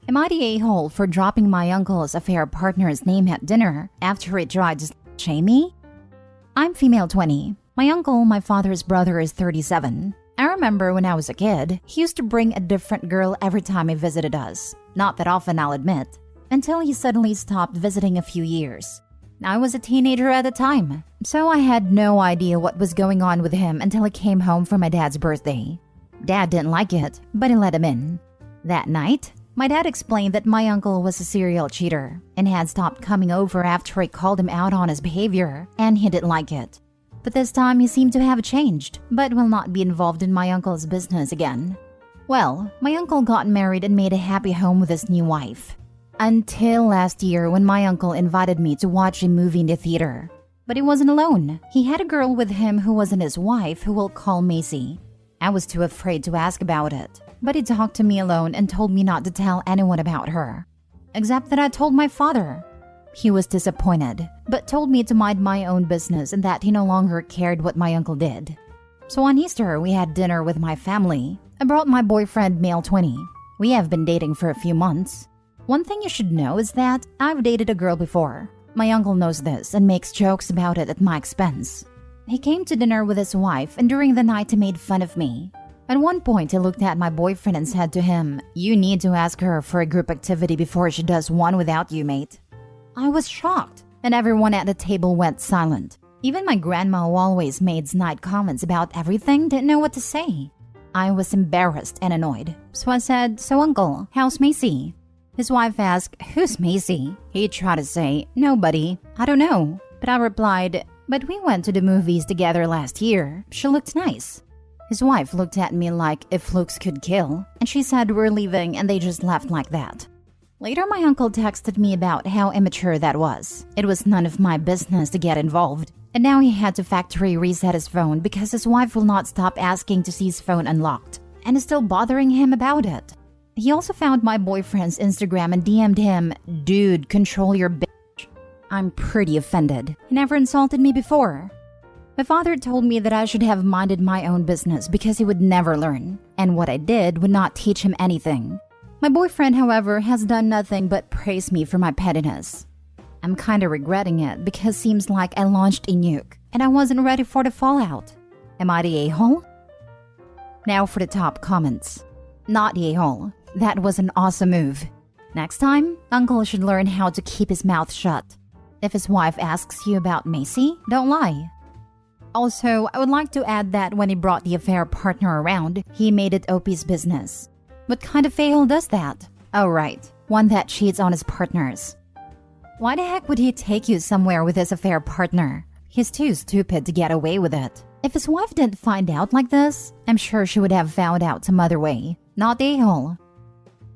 Am I the a-hole for dropping my uncle's affair partner's name at dinner after he tried to shame me? I'm female 20. My uncle, my father's brother, is 37. I remember when I was a kid, he used to bring a different girl every time he visited us. Not that often, I'll admit, until he suddenly stopped visiting a few years. I was a teenager at the time, so I had no idea what was going on with him until he came home for my dad's birthday. Dad didn't like it, but he let him in. That night, my dad explained that my uncle was a serial cheater and had stopped coming over after I called him out on his behavior, and he didn't like it. But this time he seemed to have changed, but will not be involved in my uncle's business again. Well, my uncle got married and made a happy home with his new wife. Until last year when my uncle invited me to watch a movie in the theater. But he wasn't alone. He had a girl with him who wasn't his wife, who we'll call Macy. I was too afraid to ask about it, but he talked to me alone and told me not to tell anyone about her. Except that I told my father. He was disappointed, but told me to mind my own business and that he no longer cared what my uncle did. So on Easter, we had dinner with my family. I brought my boyfriend, male 20. We have been dating for a few months. One thing you should know is that I've dated a girl before. My uncle knows this and makes jokes about it at my expense. He came to dinner with his wife, and during the night he made fun of me. At one point, he looked at my boyfriend and said to him, "You need to ask her for a group activity before she does one without you, mate." I was shocked, and everyone at the table went silent. Even my grandma, who always made snide comments about everything, didn't know what to say. I was embarrassed and annoyed, so I said, "So uncle, how's Macy?" His wife asked, "Who's Macy?" He tried to say, "Nobody, I don't know." But I replied, "But we went to the movies together last year. She looked nice." His wife looked at me like if looks could kill, and she said we're leaving, and they just left like that. Later, my uncle texted me about how immature that was. It was none of my business to get involved. And now he had to factory reset his phone because his wife will not stop asking to see his phone unlocked, and is still bothering him about it. He also found my boyfriend's Instagram and DM'd him, "Dude, control your bitch." I'm pretty offended. He never insulted me before. My father told me that I should have minded my own business because he would never learn, and what I did would not teach him anything. My boyfriend, however, has done nothing but praise me for my pettiness. I'm kinda regretting it because seems like I launched a nuke and I wasn't ready for the fallout. Am I the a-hole? Now for the top comments. Not the a-hole. That was an awesome move. Next time, uncle should learn how to keep his mouth shut. If his wife asks you about Macy, don't lie. Also, I would like to add that when he brought the affair partner around, he made it OP's business. What kind of a-hole does that? Oh right, one that cheats on his partners. Why the heck would he take you somewhere with his affair partner? He's too stupid to get away with it. If his wife didn't find out like this, I'm sure she would have found out some other way. Not the a-hole.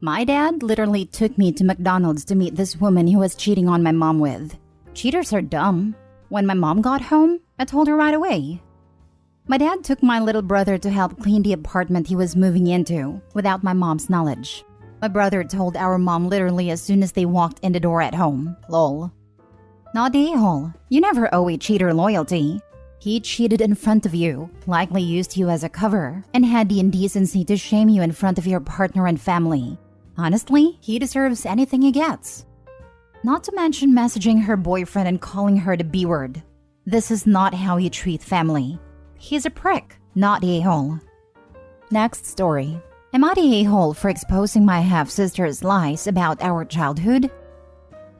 My dad literally took me to McDonald's to meet this woman he was cheating on my mom with. Cheaters are dumb. When my mom got home, I told her right away. My dad took my little brother to help clean the apartment he was moving into, without my mom's knowledge. My brother told our mom literally as soon as they walked in the door at home. Lol. Not the a-hole. You never owe a cheater loyalty. He cheated in front of you, likely used you as a cover, and had the indecency to shame you in front of your partner and family. Honestly, he deserves anything he gets. Not to mention messaging her boyfriend and calling her the B-word. This is not how you treat family. He's a prick, not the a-hole. Next story. Am I the a-hole for exposing my half-sister's lies about our childhood?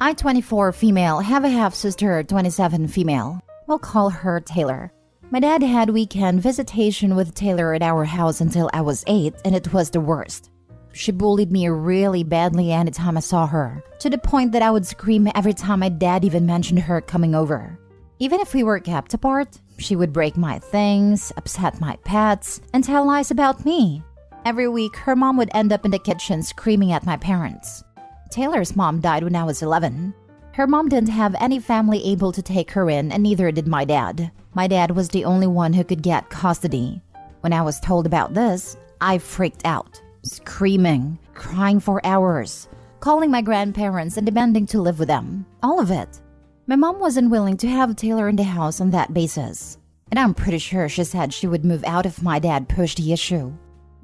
I, 24 female, have a half-sister, 27 female. We'll call her Taylor. My dad had weekend visitation with Taylor at our house until I was 8, and it was the worst. She bullied me really badly anytime I saw her, to the point that I would scream every time my dad even mentioned her coming over. Even if we were kept apart, she would break my things, upset my pets, and tell lies about me. Every week, her mom would end up in the kitchen screaming at my parents. Taylor's mom died when I was 11. Her mom didn't have any family able to take her in, and neither did my dad. My dad was the only one who could get custody. When I was told about this, I freaked out, screaming, crying for hours, calling my grandparents and demanding to live with them. All of it. My mom wasn't willing to have Taylor in the house on that basis. and I'm pretty sure she said she would move out if my dad pushed the issue.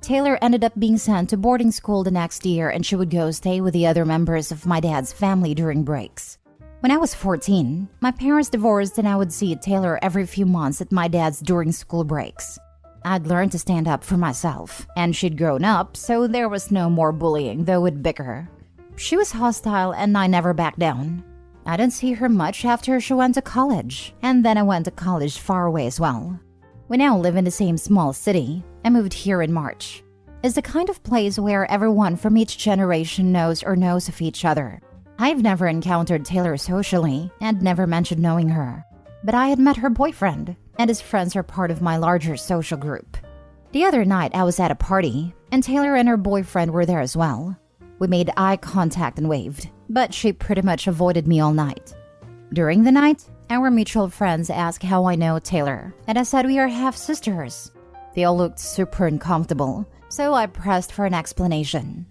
Taylor ended up being sent to boarding school the next year, and she would go stay with the other members of my dad's family during breaks. When I was 14, my parents divorced and I would see Taylor every few months at my dad's during school breaks. I'd learned to stand up for myself, and she'd grown up, so there was no more bullying, though we'd bicker. She was hostile and I never backed down. I didn't see her much after she went to college, and then I went to college far away as well. We now live in the same small city. I moved here in March. It's the kind of place where everyone from each generation knows of each other. I've never encountered Taylor socially and never mentioned knowing her, but I had met her boyfriend, and his friends are part of my larger social group. The other night I was at a party, and Taylor and her boyfriend were there as well. We made eye contact and waved, but she pretty much avoided me all night. During the night, our mutual friends asked how I know Taylor, and I said we are half-sisters. They all looked super uncomfortable, so I pressed for an explanation.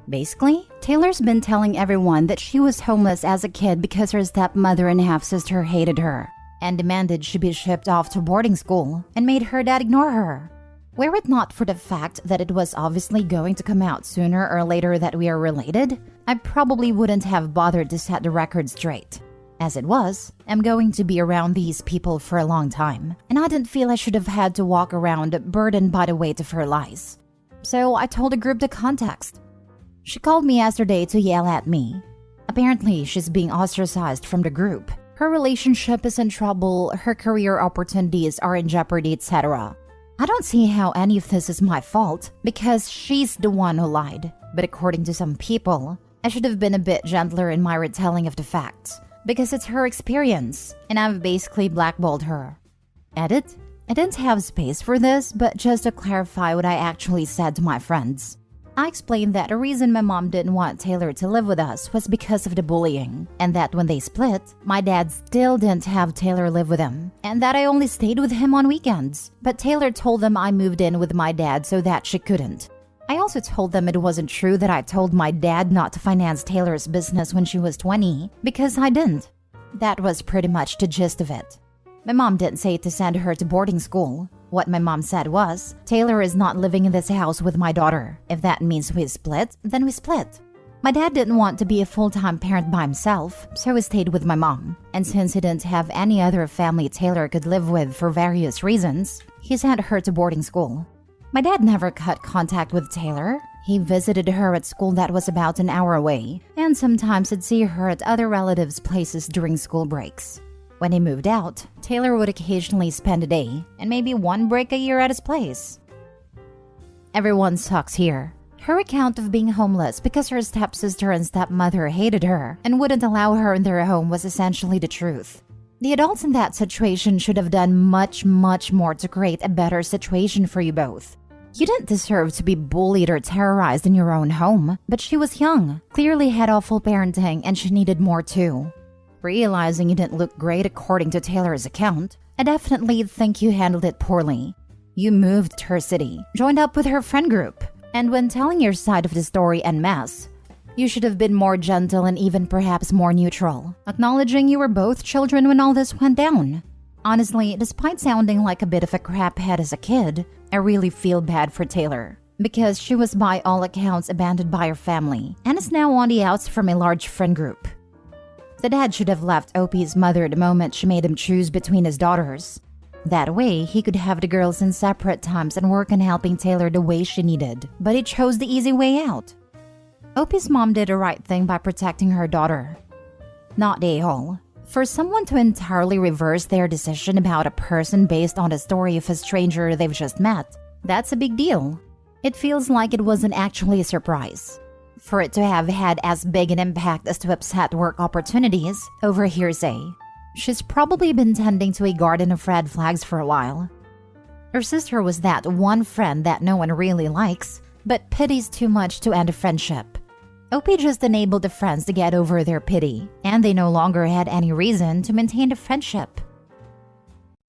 Basically, Taylor's been telling everyone that she was homeless as a kid because her stepmother and half-sister hated her and demanded she be shipped off to boarding school and made her dad ignore her. Were it not for the fact that it was obviously going to come out sooner or later that we are related, I probably wouldn't have bothered to set the record straight. As it was, I'm going to be around these people for a long time, and I didn't feel I should have had to walk around burdened by the weight of her lies. So I told the group the context. She called me yesterday to yell at me. Apparently, she's being ostracized from the group. Her relationship is in trouble, her career opportunities are in jeopardy, etc. I don't see how any of this is my fault, because she's the one who lied. But according to some people, I should have been a bit gentler in my retelling of the facts, because it's her experience, and I've basically blackballed her. Edit? I didn't have space for this, but just to clarify what I actually said to my friends. I explained that the reason my mom didn't want Taylor to live with us was because of the bullying, and that when they split, my dad still didn't have Taylor live with him, and that I only stayed with him on weekends. But Taylor told them I moved in with my dad so that she couldn't. I also told them it wasn't true that I told my dad not to finance Taylor's business when she was 20, because I didn't. That was pretty much the gist of it. My mom didn't say to send her to boarding school. What my mom said was, Taylor is not living in this house with my daughter. If that means we split, then we split. My dad didn't want to be a full-time parent by himself, so he stayed with my mom. And since he didn't have any other family Taylor could live with for various reasons, he sent her to boarding school. My dad never cut contact with Taylor. He visited her at school that was about an hour away, and sometimes he'd see her at other relatives' places during school breaks. When he moved out, Taylor would occasionally spend a day, and maybe one break a year at his place. Everyone sucks here. Her account of being homeless because her stepsister and stepmother hated her and wouldn't allow her in their home was essentially the truth. The adults in that situation should have done much, much more to create a better situation for you both. You didn't deserve to be bullied or terrorized in your own home, but she was young, clearly had awful parenting, and she needed more too. Realizing you didn't look great according to Taylor's account, I definitely think you handled it poorly. You moved to her city, joined up with her friend group, and when telling your side of the story en masse, you should have been more gentle and even perhaps more neutral, acknowledging you were both children when all this went down. Honestly, despite sounding like a bit of a craphead as a kid, I really feel bad for Taylor, because she was by all accounts abandoned by her family and is now on the outs from a large friend group. The dad should have left Opie's mother the moment she made him choose between his daughters. That way, he could have the girls in separate times and work on helping Taylor the way she needed, but he chose the easy way out. Opie's mom did the right thing by protecting her daughter. Not the a-hole. For someone to entirely reverse their decision about a person based on the story of a stranger they've just met, that's a big deal. It feels like it wasn't actually a surprise. For it to have had as big an impact as to upset work opportunities over hearsay. She's probably been tending to a garden of red flags for a while. Her sister was that one friend that no one really likes, but pities too much to end a friendship. Opie just enabled the friends to get over their pity, and they no longer had any reason to maintain the friendship.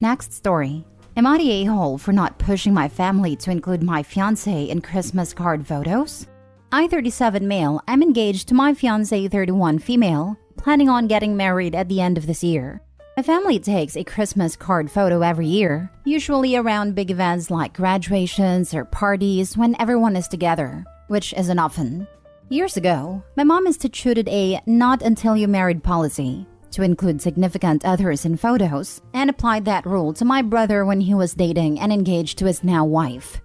Next story. Am I the a-hole for not pushing my family to include my fiancé in Christmas card photos? I, 37 male, am engaged to my fiancé, 31 female, planning on getting married at the end of this year. My family takes a Christmas card photo every year, usually around big events like graduations or parties when everyone is together, which isn't often. Years ago, my mom instituted a not until you married policy to include significant others in photos and applied that rule to my brother when he was dating and engaged to his now wife.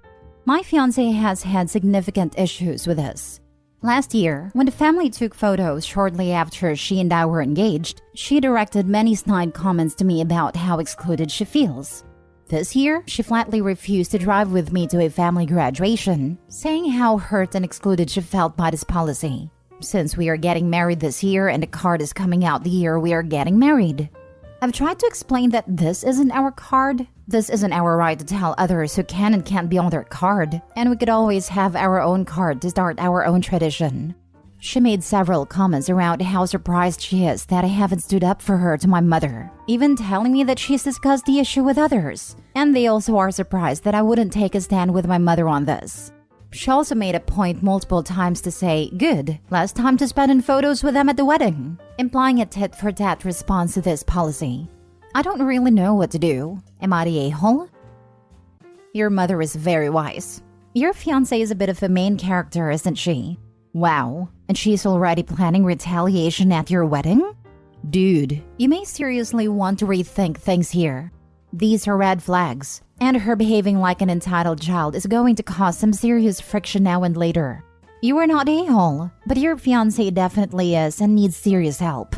My fiancé has had significant issues with this. Last year, when the family took photos shortly after she and I were engaged, she directed many snide comments to me about how excluded she feels. This year, she flatly refused to drive with me to a family graduation, saying how hurt and excluded she felt by this policy. Since we are getting married this year and the card is coming out the year we are getting married. I've tried to explain that this isn't our card. This isn't our right to tell others who can and can't be on their card, and we could always have our own card to start our own tradition. She made several comments around how surprised she is that I haven't stood up for her to my mother, even telling me that she's discussed the issue with others, and they also are surprised that I wouldn't take a stand with my mother on this. She also made a point multiple times to say, "Good, less time to spend in photos with them at the wedding," implying a tit-for-tat response to this policy. I don't really know what to do. Am I the a-hole? Your mother is very wise. Your fiancé is a bit of a main character, isn't she? Wow, and she's already planning retaliation at your wedding? Dude, you may seriously want to rethink things here. These are red flags, and her behaving like an entitled child is going to cause some serious friction now and later. You are not a-hole, but your fiancé definitely is and needs serious help.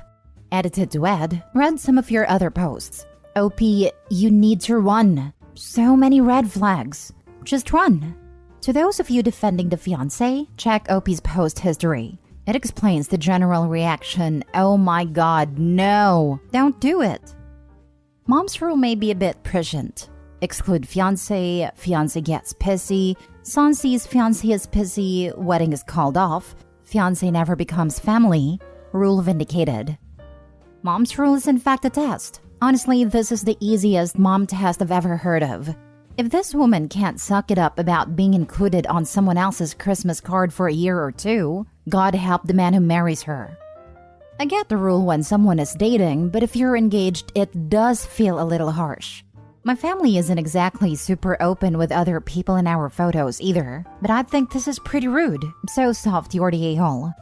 Edited to Ed, read some of your other posts. OP, you need to run. So many red flags. Just run. To those of you defending the fiancé, check OP's post history. It explains the general reaction, "Oh my god, no, don't do it." Mom's rule may be a bit prescient. Exclude fiancé, fiancé gets pissy, son sees fiancé is pissy, wedding is called off, fiancé never becomes family, rule vindicated. Mom's rule is in fact a test. Honestly, this is the easiest mom test I've ever heard of. If this woman can't suck it up about being included on someone else's Christmas card for a year or two, God help the man who marries her. I get the rule when someone is dating, but if you're engaged, it does feel a little harsh. My family isn't exactly super open with other people in our photos either, but I think this is pretty rude. So soft, you're the a-hole.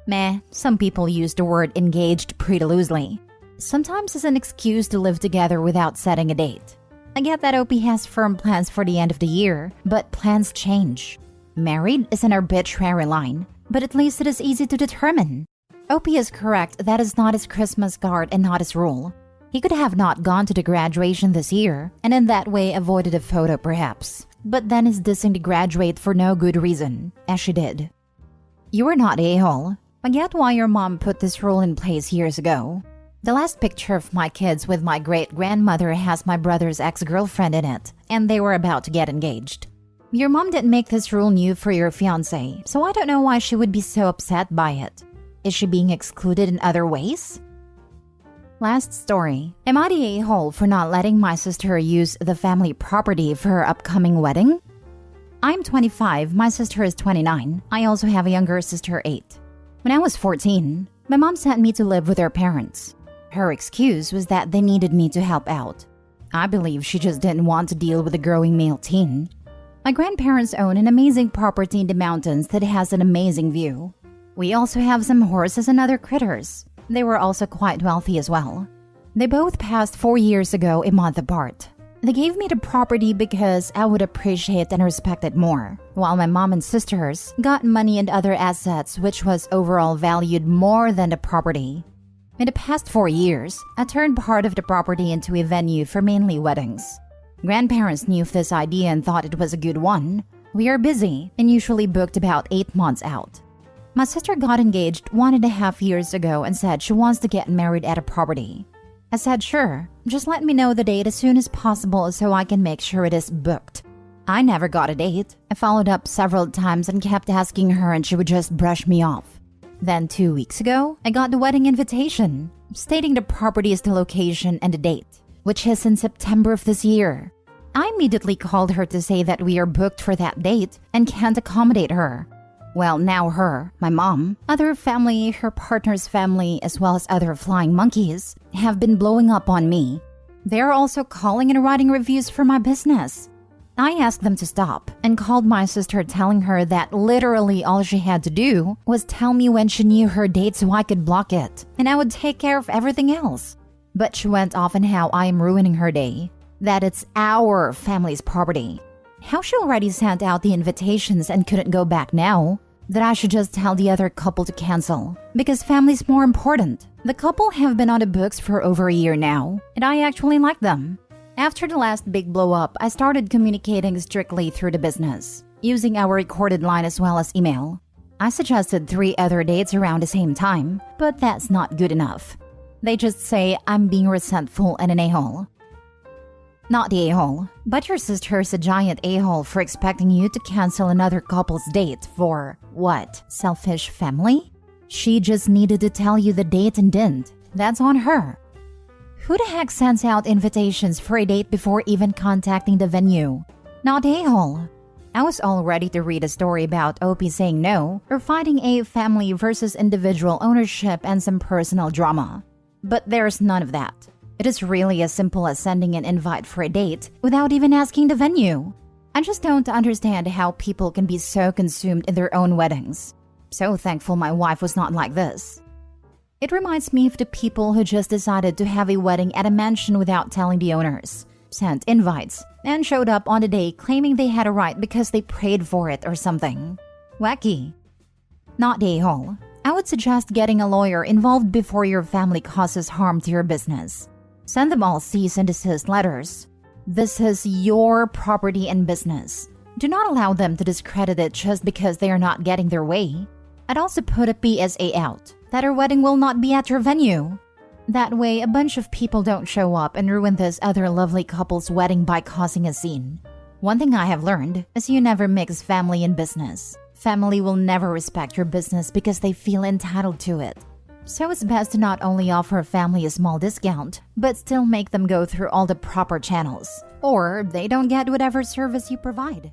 Meh, some people use the word engaged pretty loosely. Sometimes it's an excuse to live together without setting a date. I get that OP has firm plans for the end of the year, but plans change. Married is an arbitrary line, but at least it is easy to determine. OP is correct that is not his Christmas card and not his rule. He could have not gone to the graduation this year, and in that way avoided a photo perhaps, but then is dissing to graduate for no good reason, as she did. You are not a-hole. I get why your mom put this rule in place years ago. The last picture of my kids with my great-grandmother has my brother's ex-girlfriend in it, and they were about to get engaged. Your mom didn't make this rule new for your fiancé, so I don't know why she would be so upset by it. Is she being excluded in other ways? Last story. Am I the a-hole for not letting my sister use the family property for her upcoming wedding? I'm 25, my sister is 29. I also have a younger sister, 8. When I was 14, my mom sent me to live with her parents. Her excuse was that they needed me to help out. I believe she just didn't want to deal with a growing male teen. My grandparents own an amazing property in the mountains that has an amazing view. We also have some horses and other critters. They were also quite wealthy as well. They both passed 4 years ago a month apart. They gave me the property because I would appreciate and respect it more, while my mom and sisters got money and other assets which was overall valued more than the property. In the past 4 years, I turned part of the property into a venue for mainly weddings. Grandparents knew of this idea and thought it was a good one. We are busy and usually booked about 8 months out. My sister got engaged 1.5 years ago and said she wants to get married at a property. I said sure, just let me know the date as soon as possible so I can make sure it is booked. I never got a date. I followed up several times and kept asking her and she would just brush me off. Then 2 weeks ago, I got the wedding invitation, stating the property is the location and the date, which is in September of this year. I immediately called her to say that we are booked for that date and can't accommodate her. Well, now her, my mom, other family, her partner's family, as well as other flying monkeys, have been blowing up on me. They're also calling and writing reviews for my business. I asked them to stop and called my sister, telling her that literally all she had to do was tell me when she knew her date so I could block it, and I would take care of everything else. But she went off on how I am ruining her day, that it's our family's property, how she already sent out the invitations and couldn't go back now, that I should just tell the other couple to cancel because family's more important. The couple have been on the books for over a year now, and I actually like them. After the last big blow up, I started communicating strictly through the business, using our recorded line as well as email. I suggested 3 other dates around the same time, but that's not good enough. They just say I'm being resentful and an a-hole. Not the a-hole, but your sister's a giant a-hole for expecting you to cancel another couple's date for, what, selfish family? She just needed to tell you the date and didn't. That's on her. Who the heck sends out invitations for a date before even contacting the venue? Not a-hole. I was all ready to read a story about OP saying no or fighting a family versus individual ownership and some personal drama. But there's none of that. It is really as simple as sending an invite for a date without even asking the venue. I just don't understand how people can be so consumed in their own weddings. So thankful my wife was not like this. It reminds me of the people who just decided to have a wedding at a mansion without telling the owners, sent invites, and showed up on the day claiming they had a right because they prayed for it or something. Wacky. Not a-hole. I would suggest getting a lawyer involved before your family causes harm to your business. Send them all cease and desist letters. This is your property and business. Do not allow them to discredit it just because they are not getting their way. I'd also put a PSA out that our wedding will not be at your venue. That way, a bunch of people don't show up and ruin this other lovely couple's wedding by causing a scene. One thing I have learned is you never mix family and business. Family will never respect your business because they feel entitled to it. So it's best to not only offer family a small discount, but still make them go through all the proper channels, or they don't get whatever service you provide.